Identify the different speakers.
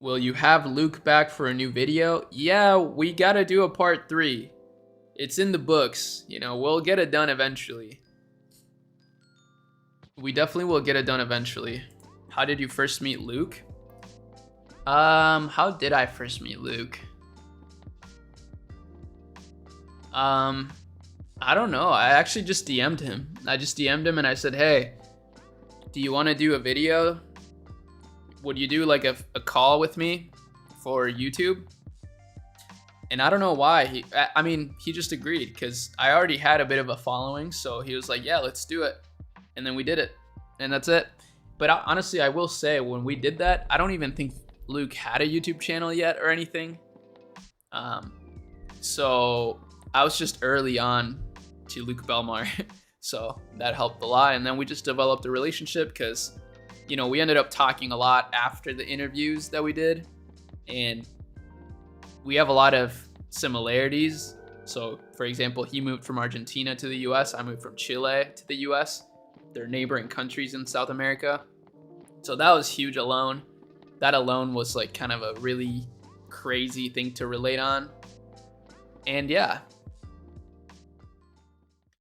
Speaker 1: Will you have Luke back for a new video? Yeah, we gotta do a part 3. It's in the books. We'll get it done eventually. We definitely will get it done eventually. How did you first meet Luke? How did I first meet Luke? I don't know. I actually just DM'd him. I just DM'd him and I said, hey, do you want to do a video? Would you do like a call with me for YouTube? And I don't know why. He just agreed because I already had a bit of a following. So he was like, yeah, let's do it. And then we did it. And that's it. But honestly, I will say when we did that, I don't even think Luke had a YouTube channel yet or anything. So I was just early on to Luke Belmar. So that helped a lot. And then we just developed a relationship because, we ended up talking a lot after the interviews that we did. And we have a lot of similarities. So, for example, he moved from Argentina to the US. I moved from Chile to the US. They're neighboring countries in South America. So that was huge alone. That alone was like kind of a really crazy thing to relate on. And yeah,